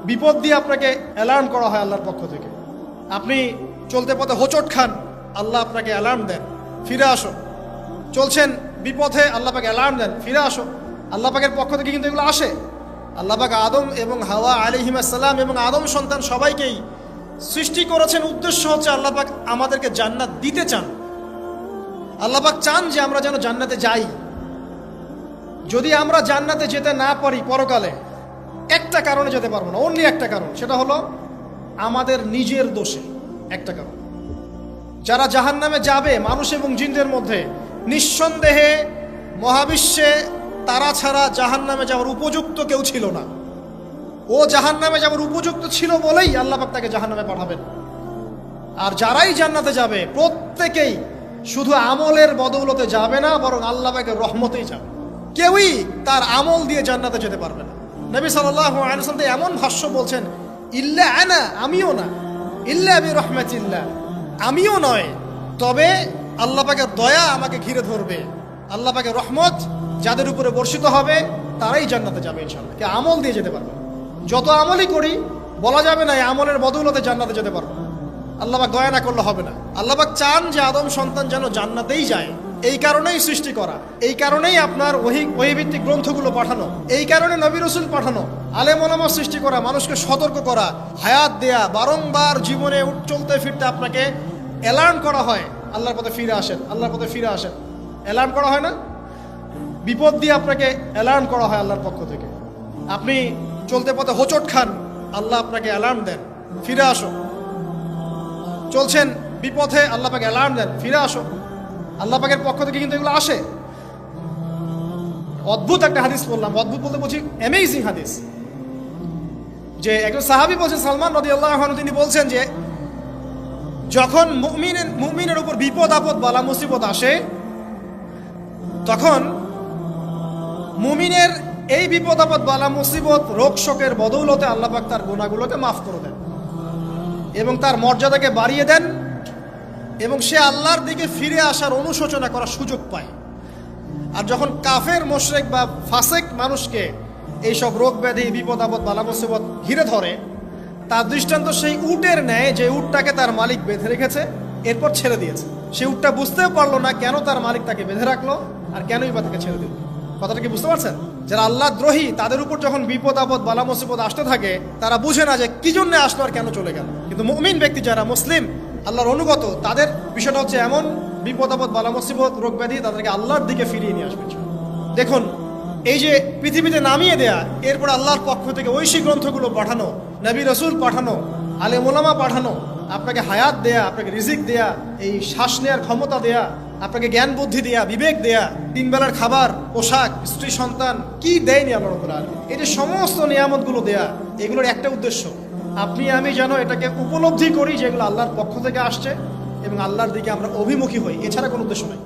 বিপদ দিয়ে আপনাকে অ্যালার্ম করা হয় আল্লাহর পক্ষ থেকে। আপনি চলতে পথে হোঁচট খান, আল্লাহ আপনাকে অ্যালার্ম দেন, ফিরে আসো। চলছেন বিপথে, আল্লাহ পাক অ্যালার্ম দেন, ফিরে আসো। আল্লাহ পাকের পক্ষ থেকে কিন্তু এগুলো আসে। আল্লাহ পাক আদম এবং হাওয়া আলাইহিস সালাম এবং আদম সন্তান সবাইকেই সৃষ্টি করেছেন। উদ্দেশ্য হচ্ছে আল্লাহ পাক আমাদেরকে জান্নাত দিতে চান। আল্লাহ পাক চান যে আমরা যেন জান্নাতে যাই। যদি আমরা জান্নাতে যেতে না পারি পরকালে, একটা কারণে যেতে পারবো না, অনলি একটা কারণ, সেটা হলো আমাদের নিজের দোষে। একটা কারণ, যারা জাহান্নামে যাবে মানুষ এবং জিনদের মধ্যে, নিঃসন্দেহে মহাবিশ্বে তারা ছাড়া জাহান্নামে যাওয়ার উপযুক্ত কেউ ছিল না। ও জাহান্নামে যাওয়ার উপযুক্ত ছিল বলেই আল্লাহ পাক তাকে জাহান্নামে পাঠাবেন। আর যারাই জান্নাতে যাবে প্রত্যেকেই শুধু আমলের বদৌলতে যাবে না, বরং আল্লাহ পাকের রহমতেই যাবে। কেউই তার আমল দিয়ে জান্নাতে যেতে পারবে না। নবী সাল্লাল্লাহু আলাইহি ওয়াসাল্লাম এমন ভাষ্য বলছেন, ইল্লা আনা, আমিও না, ইল্লা বিরহমাতিল্লাহ, আমিও নয়, তবে আল্লাহ পাকের দয়া আমাকে ঘিরে ধরবে। আল্লাহ পাকের রহমত যাদের উপরে বর্ষিত হবে তারাই জান্নাতে যাবে ইনশাআল্লাহ। কে আমল দিয়ে যেতে পারবে। যত আমলই করি বলা যাবে না এই আমলের বদৌলতে জান্নাতে যেতে পারবো। আল্লাহ পাক দয়া না করলে হবে না। আল্লাহ পাক চান যে আদম সন্তান যেন জান্নাতেই যায়। এই কারণেই সৃষ্টি করা, এই কারণেই আপনার ওহীভিত্তিক গ্রন্থগুলো পাঠানো, এই কারণে নবী রাসূল পাঠানো, আলেম ওলামা সৃষ্টি করা, মানুষকে সতর্ক করা, হায়াত দেয়া, বারংবার জীবনে চলতে ফিরতে আপনাকে অ্যালার্ম করা হয়, আল্লাহর পথে ফিরে আসেন, আল্লাহর পথে ফিরে আসেন। অ্যালার্ম করা হয় না? বিপদ দিয়ে আপনাকে অ্যালার্ম করা হয় আল্লাহর পক্ষ থেকে। আপনি চলতে পথে হোঁচট খান, আল্লাহ আপনাকে অ্যালার্ম দেন, ফিরে আসো। চলছেন বিপথে, আল্লাহ পাক অ্যালার্ম দেন, ফিরে আসো। আল্লাহ পাকের পক্ষ থেকে কিন্তু এগুলো আসে। অদ্ভুত একটা হাদিস বললাম, অদ্ভুত বলতে বলছি অ্যামেজিং হাদিস, যে একজন সাহাবী বলছেন, সালমান রাদিয়াল্লাহু আনহু, তিনি বলছেন যে যখন মুমিনের উপর বিপদ আপদ বালা মুসিবত আসে, তখন মুমিনের এই বিপদ আপদ বালা মুসিবত রোগ শোকের বদৌলতে আল্লাহ পাক তার গুনাহগুলোকে মাফ করে দেন এবং তার মর্যাদাকে বাড়িয়ে দেন, এবং সে আল্লাহর দিকে ফিরে আসার অনুশোচনা করার সুযোগ পায়। আর যখন কাফের মুশরিক বা ফাসিক মানুষকে এইসব রোগ ব্যাধি বিপদ আপদ বালা মুসিবত ঘিরে ধরে, তার দৃষ্টান্ত সেই উটের ন্যায় যে উটটাকে তার মালিক বেঁধে রেখেছে, এরপর ছেড়ে দিয়েছে। সে উটটা বুঝতেও পারলো না কেন তার মালিক তাকে বেঁধে রাখলো আর কেনই বা তাকে ছেড়ে দিল। কথাটা কি বুঝতে পারছেন? যারা আল্লাহ দ্রোহী, তাদের উপর যখন বিপদ আপদ বালা মুসিবত আসতে থাকে, তারা বুঝে না যে কি জন্য আসলো আর কেন চলে গেল। কিন্তু মুমিন ব্যক্তি যারা মুসলিম, আল্লাহর অনুগত, তাদের বিষয়টা হচ্ছে এমন বিপদ আপদ বালা মুসিবত রোগ ব্যাধি তাদেরকে আল্লাহর দিকে ফিরিয়ে নিয়ে আসবে। দেখুন, এই যে পৃথিবীতে নামিয়ে দেয়া, এরপর আল্লাহর পক্ষ থেকে ঐশী গ্রন্থগুলো পাঠানো, নবী রাসূল পাঠানো, আলেম ওলামা পাঠানো, আপনাকে হায়াত দেয়া, আপনাকে রিজিক দেয়া, এই শ্বাস নেওয়ার ক্ষমতা দেয়া, আপনাকে জ্ঞান বুদ্ধি দেয়া, বিবেক দেয়া, 3 বেলার খাবার, পোশাক, স্ত্রী সন্তান, কি দেয়নি আল্লাহ রাব্বুল আলামিন। এই যে সমস্ত নিয়ামতগুলো দেয়া, এগুলোর একটা উদ্দেশ্য, আপনি আমি যেন এটাকে উপলব্ধি করি যে এগুলো আল্লাহর পক্ষ থেকে আসছে এবং আল্লাহর দিকে আমরা অভিমুখী হই, এছাড়া কোনো উদ্দেশ্য নাই।